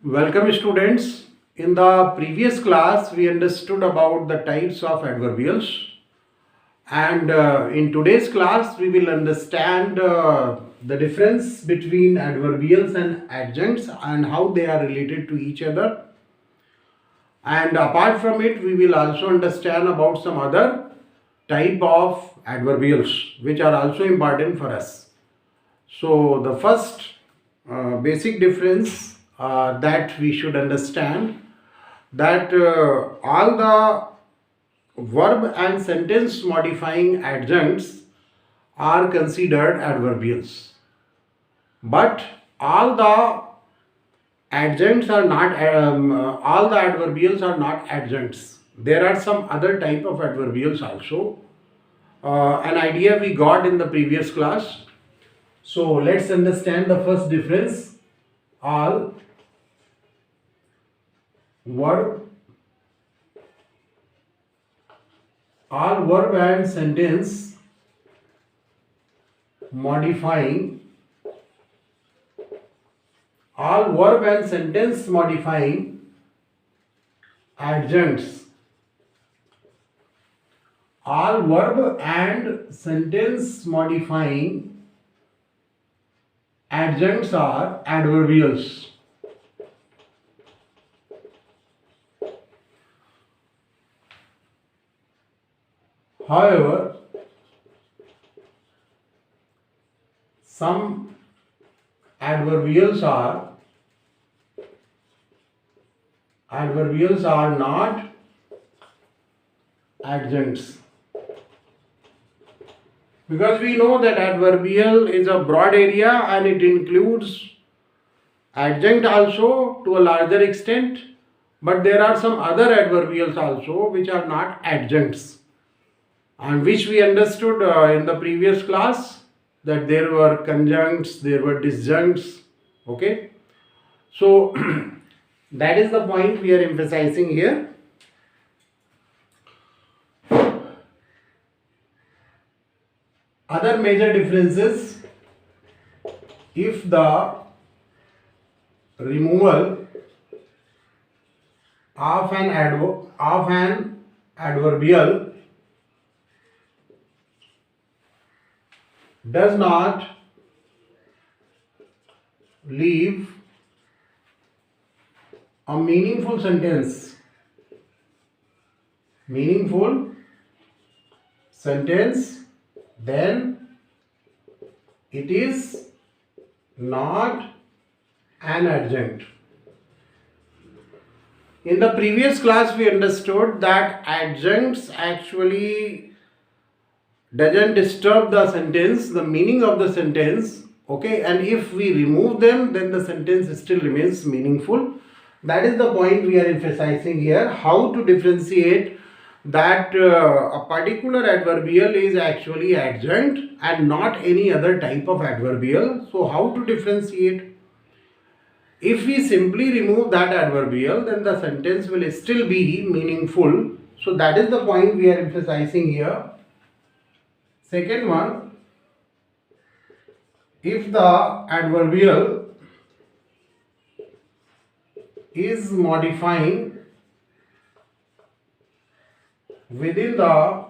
Welcome students. In the previous class we understood about the types of adverbials, and in today's class we will understand the difference between adverbials and adjuncts and how they are related to each other. And apart from it, we will also understand about some other type of adverbials which are also important for us. So the first basic difference that we should understand, that all the verb and sentence modifying adjuncts are considered adverbials, but all the adjuncts are not all the adverbials are not adjuncts. There are some other type of adverbials also. An idea we got in the previous class. So let's understand the first difference. All verb and sentence modifying adjuncts. All verb and sentence modifying adjuncts are adverbials. However, some adverbials are not adjuncts, because we know that adverbial is a broad area and it includes adjunct also to a larger extent, but there are some other adverbials also which are not adjuncts, and which we understood in the previous class, that there were conjuncts, there were disjuncts. Okay, so that is the point we are emphasizing here. Other major differences: if the removal of an adverbial does not leave a meaningful sentence, then it is not an adjunct. In the previous class we understood that adjuncts actually doesn't disturb the sentence, the meaning of the sentence. Okay, and if we remove them, then the sentence still remains meaningful. That is the point we are emphasizing here, how to differentiate that a particular adverbial is actually adjunct and not any other type of adverbial. So how to differentiate? If we simply remove that adverbial, then the sentence will still be meaningful. So that is the point we are emphasizing here. Second one, if the adverbial is modifying within the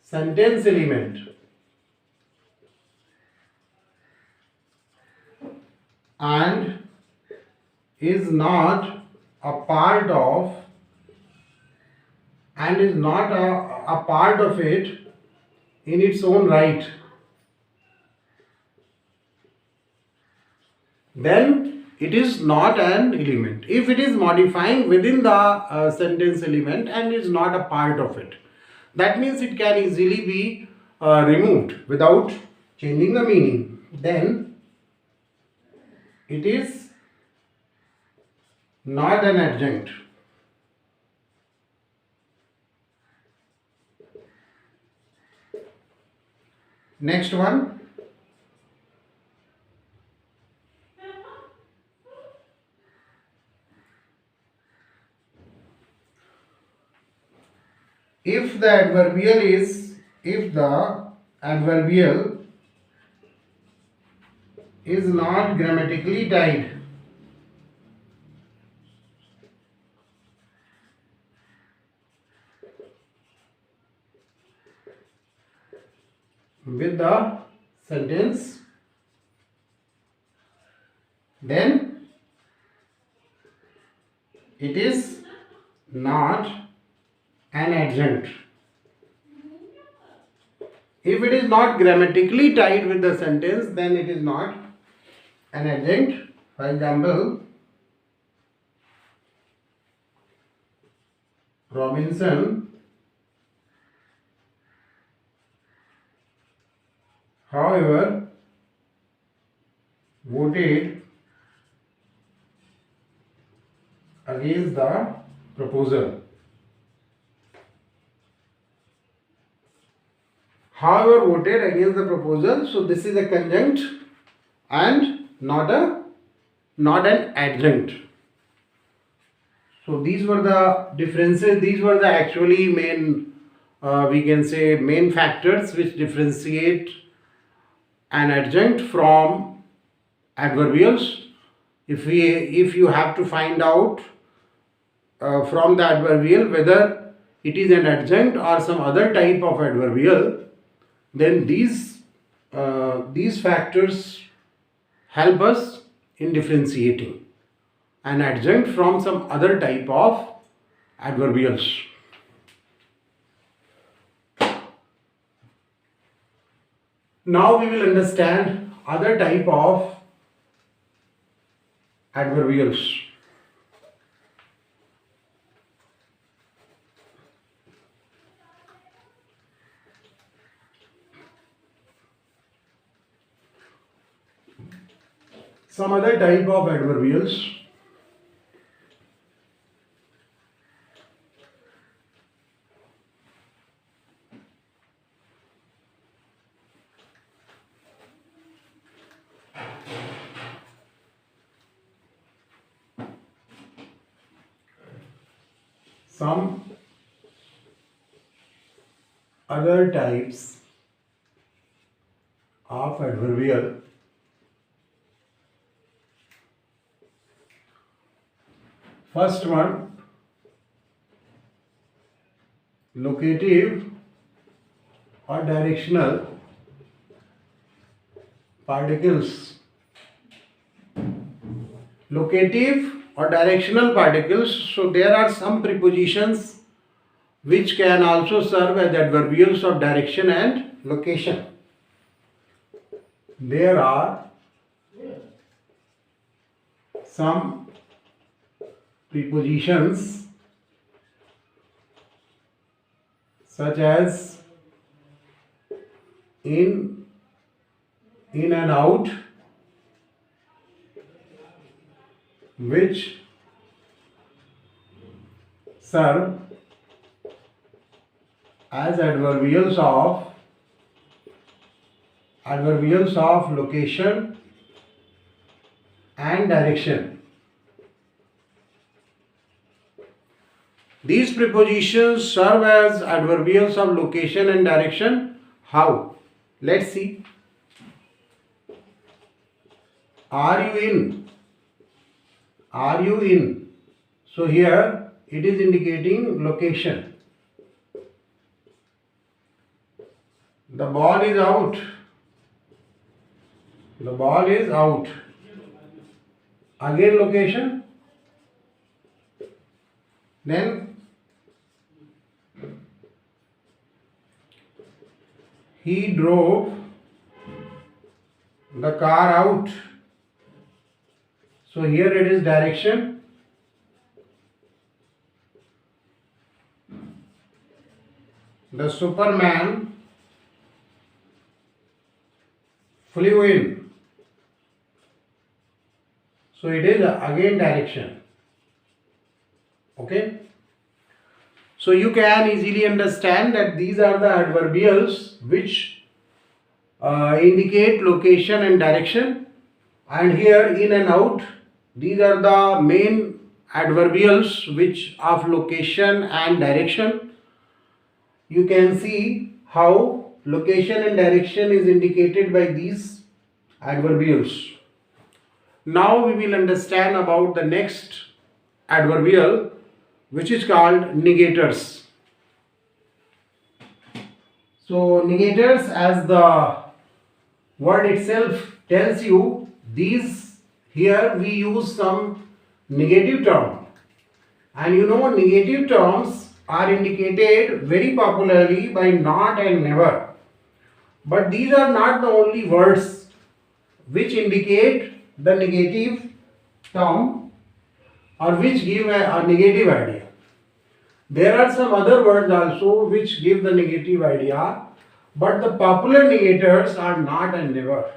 sentence element and is not a part of it in its own right, then it is not an element. If it is modifying within the sentence element and is not a part of it, that means it can easily be removed without changing the meaning, then it is not an adjunct. Next one, if the adverbial is not grammatically tied with the sentence, then it is not an adjunct. If it is not grammatically tied with the sentence, then it is not an adjunct. For example, Robinson, however, voted against the proposal. However, voted against the proposal. So this is a conjunct and not an adjunct. So these were the differences. These were the actually main, we can say, main factors which differentiate an adjunct from adverbials. If you have to find out from the adverbial whether it is an adjunct or some other type of adverbial, then these factors help us in differentiating an adjunct from some other type of adverbials. Now we will understand other type of adverbials. Some other type of adverbials. Some other types of adverbial. First one, locative or directional particles. Locative or directional particles. So there are some prepositions which can also serve as adverbials of direction and location. There are some prepositions such as in and out, which serve as adverbials of location and direction. These prepositions serve as adverbials of location and direction. How? Let's see. Are you in? Are you in? So here it is indicating location. The ball is out. The ball is out. Again location. Then he drove the car out. So here it is direction. The Superman flew in. So it is again direction. Okay. So you can easily understand that these are the adverbials which indicate location and direction. And here in and out, these are the main adverbials which of location and direction. You can see how location and direction is indicated by these adverbials. Now we will understand about the next adverbial, which is called negators. So negators, as the word itself tells you, these here we use some negative term, and you know negative terms are indicated very popularly by not and never. But these are not the only words which indicate the negative term or which give a negative idea. There are some other words also which give the negative idea, but the popular negators are not and never.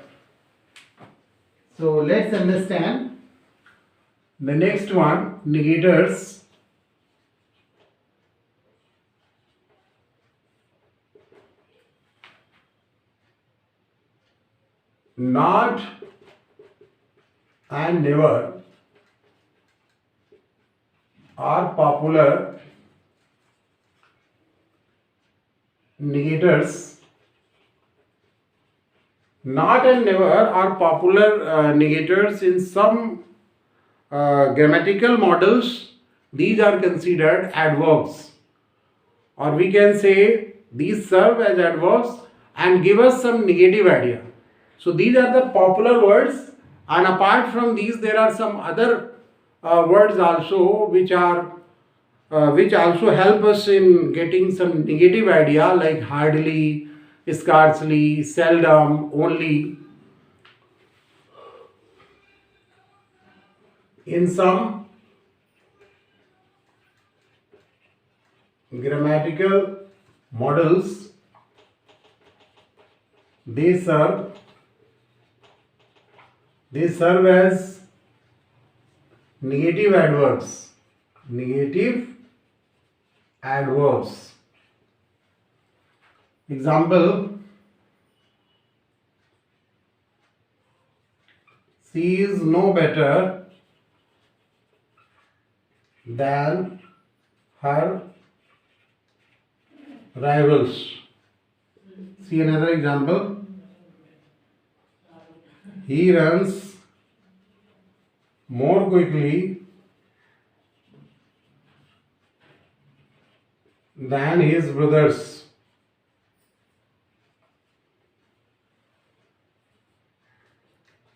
So let's understand the next one, negators. Not and never are popular negators. Not and never are popular negators in some grammatical models. These are considered adverbs, or we can say these serve as adverbs and give us some negative idea. So these are the popular words, and apart from these there are some other words also which also help us in getting some negative idea, like hardly, scarcely, seldom, only. In some grammatical models, they serve as negative adverbs. Negative adverbs. Example: she is no better than her rivals. See another example: he runs more quickly than his brothers.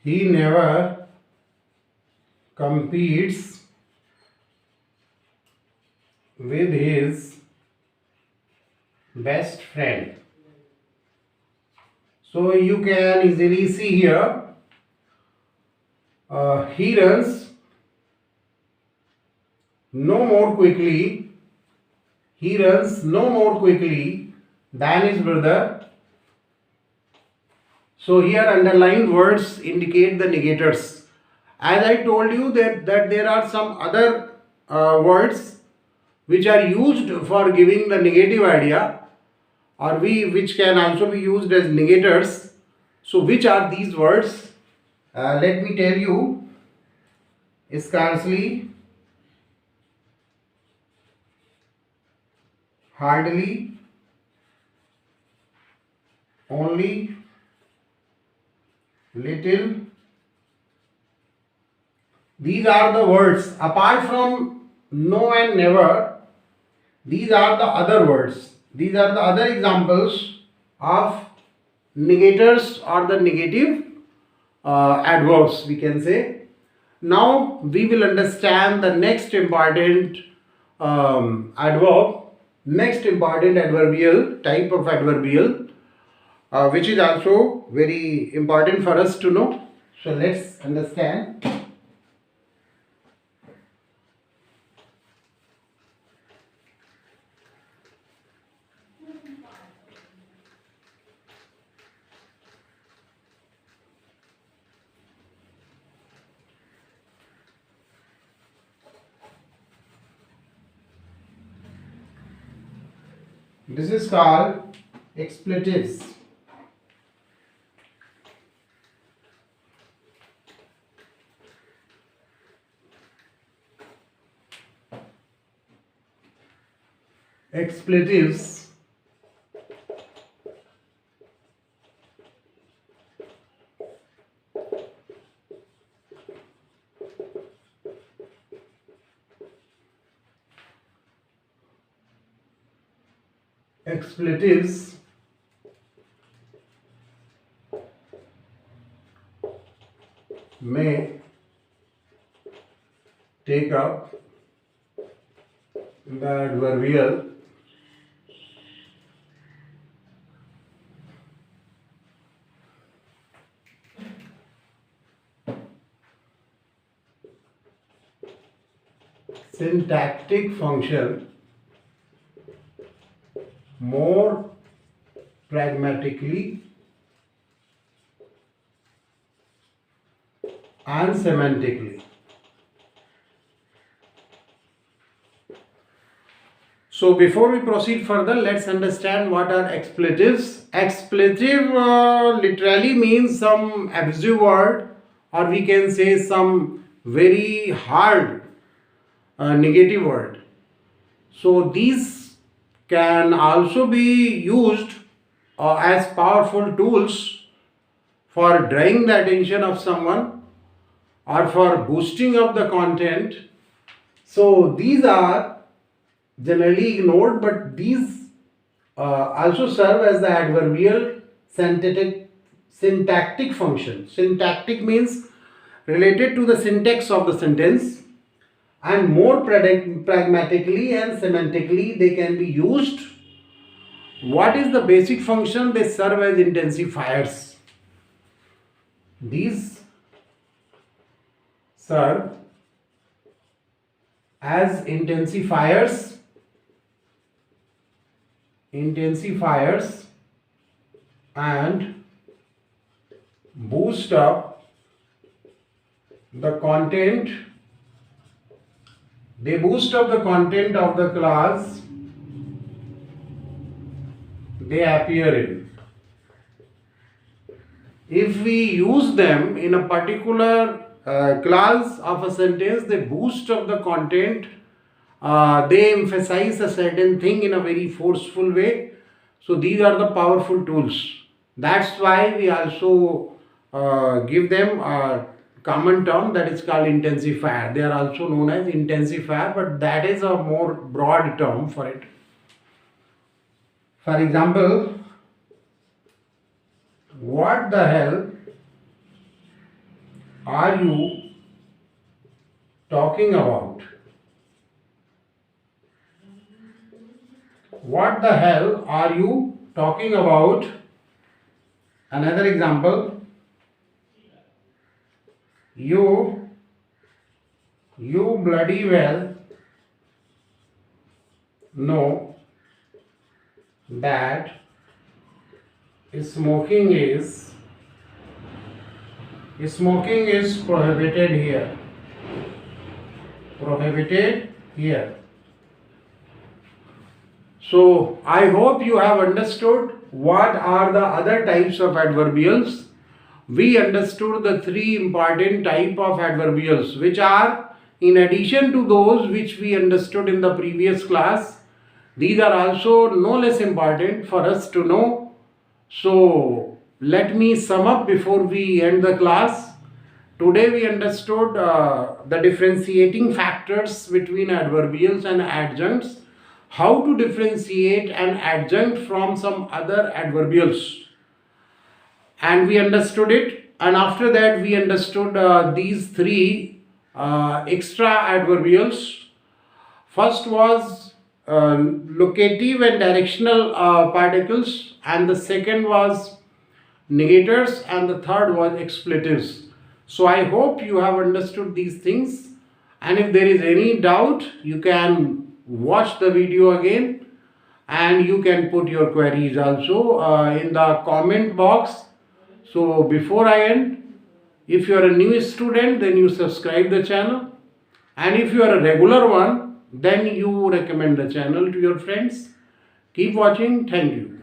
He never competes with his best friend. So you can easily see here, he runs no more quickly. He runs no more quickly than his brother. So here underlined words indicate the negators. As I told you that there are some other words which are used for giving the negative idea, or which can also be used as negators. So which are these words? Let me tell you: scarcely, hardly, only, little. These are the words. Apart from no and never, these are the other words. These are the other examples of negators or the negative adverbs, we can say. Now we will understand the next important next important adverbial type of adverbial, which is also very important for us to know. So let's understand. This is called expletives. Expletives expletives may take up the adverbial syntactic function more pragmatically and semantically. So before we proceed further, let's understand what are expletives. Expletive literally means some abusive word, or we can say some very hard negative word. So these can also be used as powerful tools for drawing the attention of someone or for boosting up the content. So these are generally ignored, but these also serve as the adverbial syntactic function. Syntactic means related to the syntax of the sentence, and more pragmatically and semantically they can be used. What is the basic function? They serve as intensifiers. These serve as intensifiers and boost up the content. They boost up the content of the class they appear in. If we use them in a particular class of a sentence, they boost up the content. They emphasize a certain thing in a very forceful way. So these are the powerful tools. That's why we also give them a common term that is called intensifier. They are also known as intensifier, but that is a more broad term for it. For example, what the hell are you talking about? What the hell are you talking about? Another example, you bloody well know that smoking is prohibited here. Prohibited here. So I hope you have understood what are the other types of adverbials. We understood the three important type of adverbials, which are in addition to those which we understood in the previous class. These are also no less important for us to know. So let me sum up before we end the class. Today we understood the differentiating factors between adverbials and adjuncts, how to differentiate an adjunct from some other adverbials, and we understood it. And after that we understood these three extra adverbials. First was locative and directional particles, and the second was negators, and the third was expletives. So I hope you have understood these things, and if there is any doubt, you can watch the video again, and you can put your queries also in the comment box. So before I end, if you are a new student, then you subscribe the channel, and if you are a regular one, then you recommend the channel to your friends. Keep watching. Thank you.